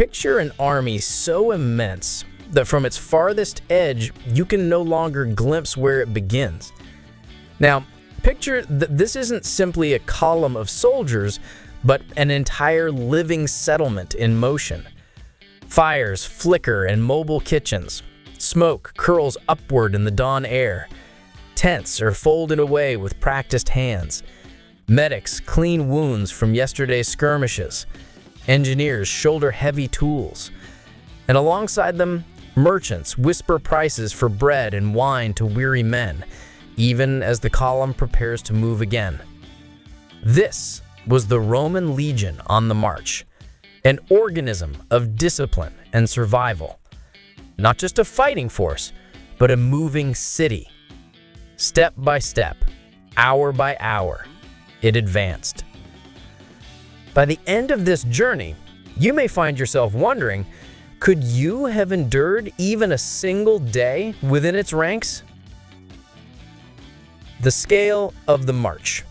Picture an army so immense that from its farthest edge, you can no longer glimpse where it begins. Now, picture that this isn't simply a column of soldiers, but an entire living settlement in motion. Fires flicker in mobile kitchens. Smoke curls upward in the dawn air. Tents are folded away with practiced hands. Medics clean wounds from yesterday's skirmishes. Engineers shoulder heavy tools. And alongside them, merchants whisper prices for bread and wine to weary men, even as the column prepares to move again. This was the Roman legion on the march, an organism of discipline and survival. Not just a fighting force, but a moving city. Step by step, hour by hour, it advanced. By the end of this journey, you may find yourself wondering, could you have endured even a single day within its ranks? The scale of the march.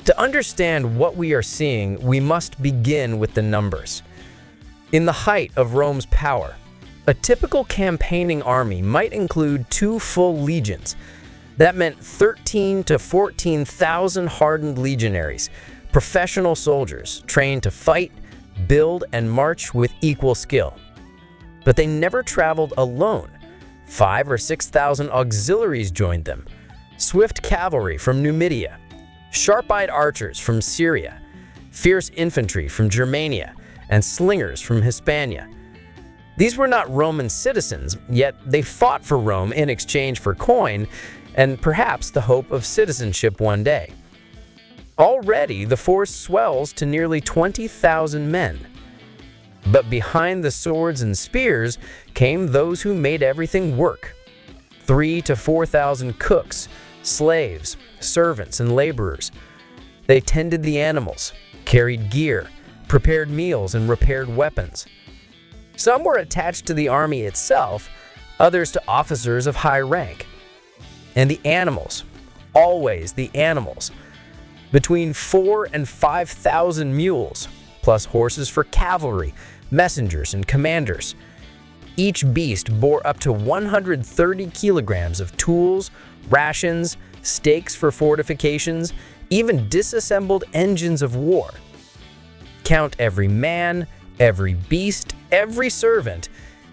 To understand what we are seeing, we must begin with the numbers. In the height of Rome's power, a typical campaigning army might include 2 full legions. That meant 13 to 14,000 hardened legionaries, professional soldiers trained to fight, build, and march with equal skill. But they never traveled alone. 5,000 or 6,000 auxiliaries joined them. Swift cavalry from Numidia, sharp-eyed archers from Syria, fierce infantry from Germania, and slingers from Hispania. These were not Roman citizens, yet they fought for Rome in exchange for coin and perhaps the hope of citizenship one day. Already, the force swells to nearly 20,000 men. But behind the swords and spears came those who made everything work. 3,000 to 4,000 cooks, slaves, servants, and laborers. They tended the animals, carried gear, prepared meals, and repaired weapons. Some were attached to the army itself, others to officers of high rank. And the animals, always the animals, between 4,000 and 5,000 mules, plus horses for cavalry, messengers, and commanders. Each beast bore up to 130 kilograms of tools, rations, stakes for fortifications, even disassembled engines of war. Count every man, every beast, every servant,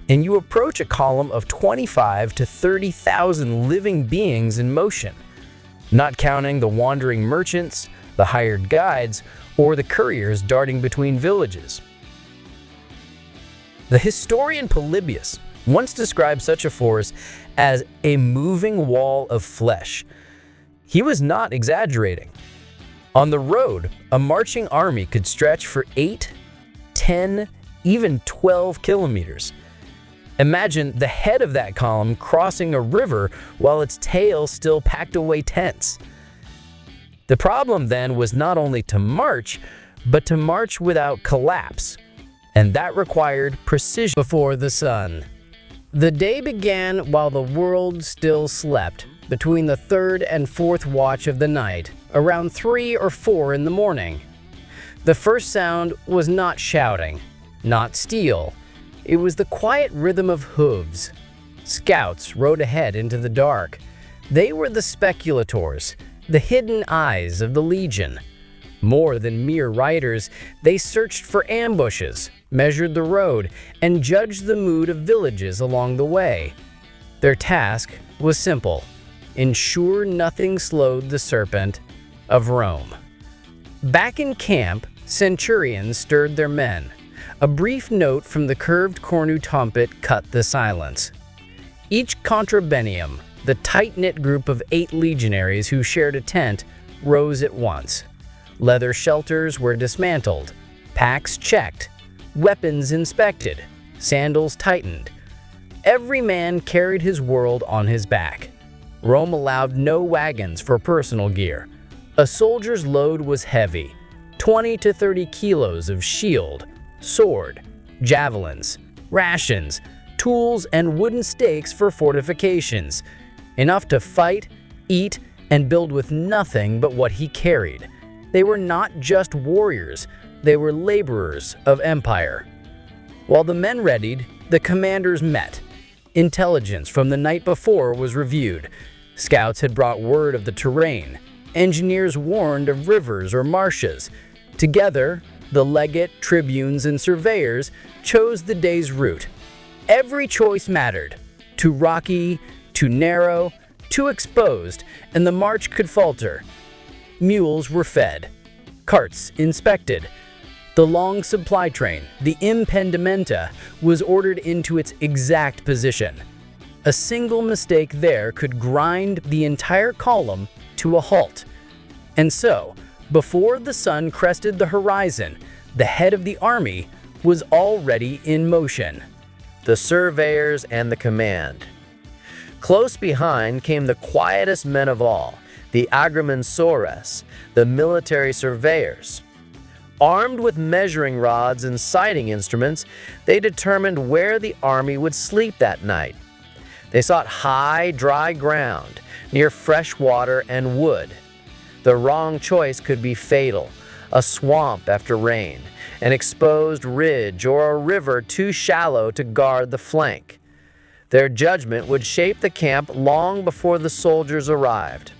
and you approach a column of 25,000 to 30,000 living beings in motion, not counting the wandering merchants, the hired guides, or the couriers darting between villages. The historian Polybius once described such a force as a moving wall of flesh. He was not exaggerating. On the road, a marching army could stretch for 8, 10, even 12 kilometers. Imagine the head of that column crossing a river while its tail still packed away tents. The problem then was not only to march, but to march without collapse, and that required precision. Before the sun. The day began while the world still slept, between the 3rd and 4th watch of the night, around 3 or 4 in the morning. The first sound was not shouting, not steel. It was the quiet rhythm of hooves. Scouts rode ahead into the dark. They were the speculators, the hidden eyes of the legion. More than mere riders, they searched for ambushes, measured the road, and judged the mood of villages along the way. Their task was simple: ensure nothing slowed the serpent of Rome. Back in camp, centurions stirred their men. A brief note from the curved cornu trumpet cut the silence. Each contrabenium, the tight-knit group of 8 legionaries who shared a tent, rose at once. Leather shelters were dismantled, packs checked, weapons inspected, sandals tightened. Every man carried his world on his back. Rome allowed no wagons for personal gear. A soldier's load was heavy, 20 to 30 kilos of shield, sword, javelins, rations, tools, and wooden stakes for fortifications, enough to fight, eat, and build with nothing but what he carried. They were not just warriors, they were laborers of empire. While the men readied, the commanders met. Intelligence from the night before was reviewed. Scouts had brought word of the terrain. Engineers warned of rivers or marshes. Together, the legate, tribunes, and surveyors chose the day's route. Every choice mattered. Too rocky, too narrow, too exposed, and the march could falter. Mules were fed. Carts inspected. The long supply train, the impedimenta, was ordered into its exact position. A single mistake there could grind the entire column to a halt. And so, before the sun crested the horizon, the head of the army was already in motion. The surveyors and the command. Close behind came the quietest men of all, the agrimensores, the military surveyors. Armed with measuring rods and sighting instruments, they determined where the army would sleep that night. They sought high, dry ground, near fresh water and wood. The wrong choice could be fatal: a swamp after rain, an exposed ridge, or a river too shallow to guard the flank. Their judgment would shape the camp long before the soldiers arrived.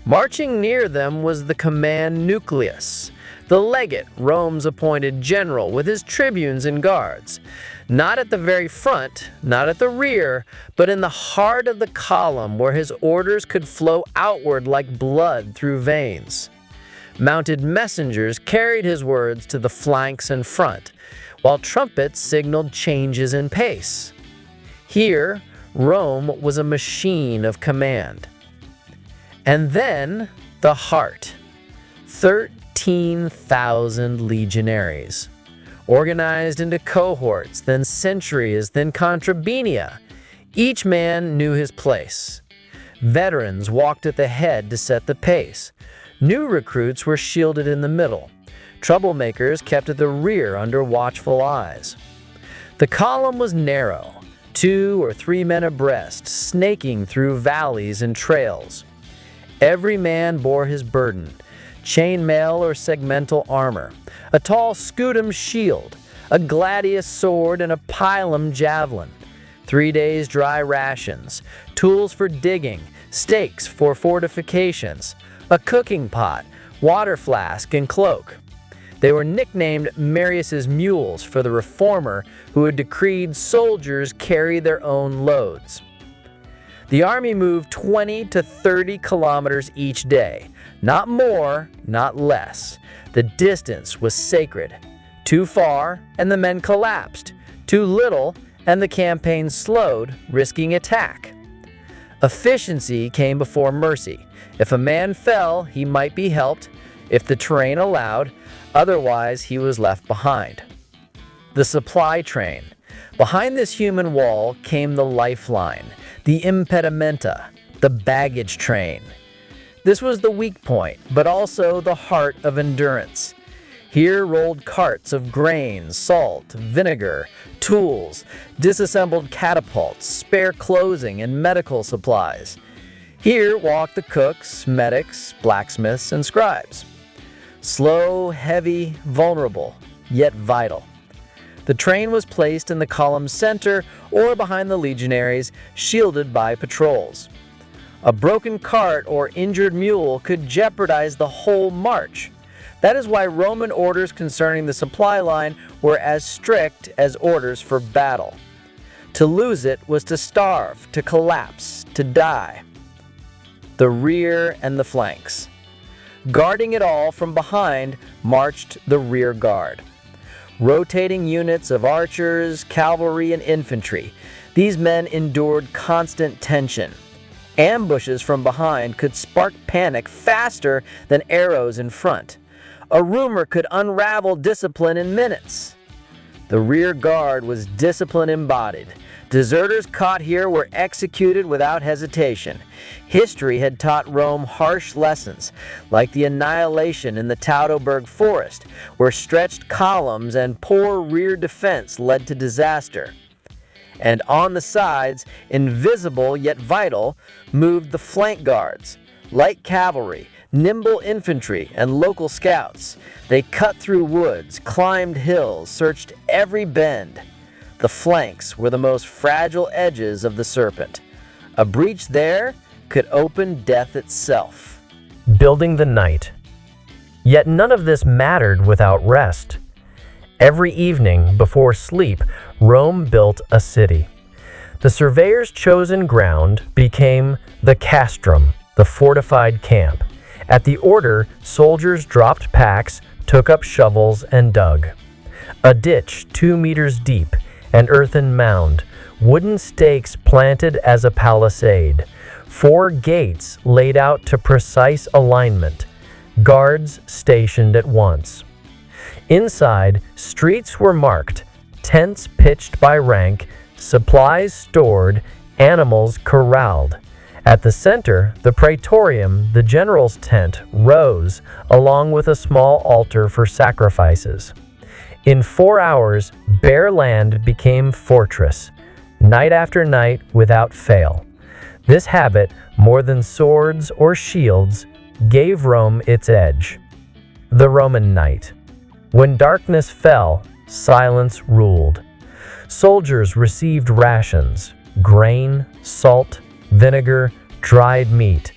Marching near them was the command nucleus, the legate, Rome's appointed general, with his tribunes and guards. Not at the very front, not at the rear, but in the heart of the column where his orders could flow outward like blood through veins. Mounted messengers carried his words to the flanks and front, while trumpets signaled changes in pace. Here, Rome was a machine of command. And then, the heart. 13,000 legionaries, organized into cohorts, then centuries, then contrabenia. Each man knew his place. Veterans walked at the head to set the pace. New recruits were shielded in the middle. Troublemakers kept at the rear under watchful eyes. The column was narrow, 2 or 3 men abreast, snaking through valleys and trails. Every man bore his burden: chainmail or segmental armor, a tall scutum shield, a gladius sword, and a pilum javelin. 3 days' dry rations, tools for digging, stakes for fortifications, a cooking pot, water flask, and cloak. They were nicknamed Marius's mules for the reformer who had decreed soldiers carry their own loads. The army moved 20 to 30 kilometers each day. Not more, not less. The distance was sacred. Too far, and the men collapsed. Too little, and the campaign slowed, risking attack. Efficiency came before mercy. If a man fell, he might be helped, if the terrain allowed, otherwise he was left behind. The supply train. Behind this human wall came the lifeline, the impedimenta, the baggage train. This was the weak point, but also the heart of endurance. Here rolled carts of grain, salt, vinegar, tools, disassembled catapults, spare clothing, and medical supplies. Here walked the cooks, medics, blacksmiths, and scribes. Slow, heavy, vulnerable, yet vital. The train was placed in the column's center or behind the legionaries, shielded by patrols. A broken cart or injured mule could jeopardize the whole march. That is why Roman orders concerning the supply line were as strict as orders for battle. To lose it was to starve, to collapse, to die. The rear and the flanks. Guarding it all from behind marched the rear guard. Rotating units of archers, cavalry, and infantry, these men endured constant tension. Ambushes from behind could spark panic faster than arrows in front. A rumor could unravel discipline in minutes. The rear guard was discipline embodied. Deserters caught here were executed without hesitation. History had taught Rome harsh lessons, like the annihilation in the Teutoburg forest, where stretched columns and poor rear defense led to disaster. And on the sides, invisible yet vital, moved the flank guards, light cavalry, nimble infantry, and local scouts. They cut through woods, climbed hills, searched every bend. The flanks were the most fragile edges of the serpent. A breach there could open death itself. Building the night. Yet none of this mattered without rest. Every evening before sleep, Rome built a city. The surveyor's chosen ground became the castrum, the fortified camp. At the order, soldiers dropped packs, took up shovels, and dug. A ditch 2 meters deep, an earthen mound, wooden stakes planted as a palisade, 4 gates laid out to precise alignment, guards stationed at once. Inside, streets were marked, tents pitched by rank, supplies stored, animals corralled. At the center, the praetorium, the general's tent, rose, along with a small altar for sacrifices. In 4 hours, bare land became fortress, night after night without fail. This habit, more than swords or shields, gave Rome its edge. The Roman night. When darkness fell, silence ruled. Soldiers received rations, grain, salt, vinegar, dried meat.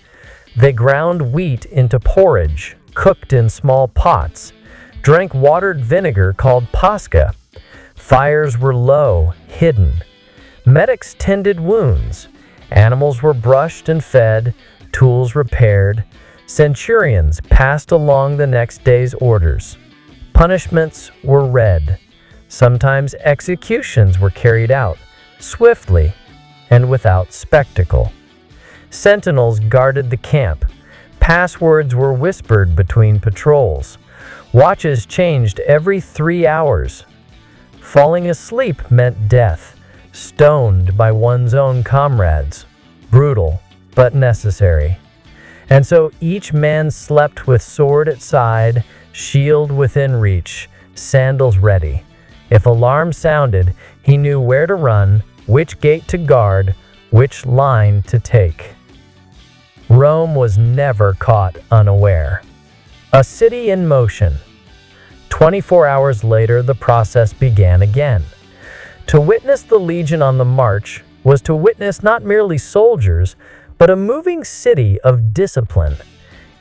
They ground wheat into porridge, cooked in small pots, drank watered vinegar called pasca. Fires were low, hidden. Medics tended wounds. Animals were brushed and fed, tools repaired. Centurions passed along the next day's orders. Punishments were read. Sometimes executions were carried out, swiftly and without spectacle. Sentinels guarded the camp. Passwords were whispered between patrols. Watches changed every 3 hours. Falling asleep meant death, stoned by one's own comrades. Brutal, but necessary. And so each man slept with sword at side, shield within reach, sandals ready. If alarm sounded, he knew where to run, which gate to guard, which line to take. Rome was never caught unaware. A city in motion. 24 hours later, the process began again. To witness the legion on the march was to witness not merely soldiers, but a moving city of discipline.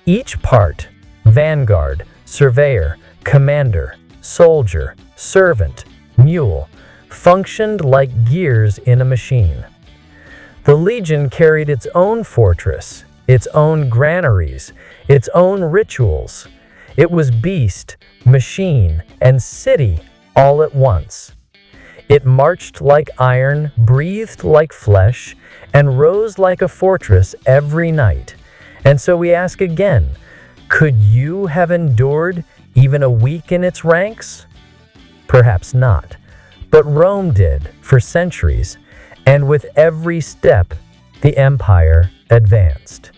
Each part, vanguard, surveyor, commander, soldier, servant, mule, functioned like gears in a machine. The legion carried its own fortress, its own granaries, its own rituals. It was beast, machine, and city all at once. It marched like iron, breathed like flesh, and rose like a fortress every night. And so we ask again, could you have endured even a week in its ranks? Perhaps not. But Rome did for centuries, and with every step, the empire advanced.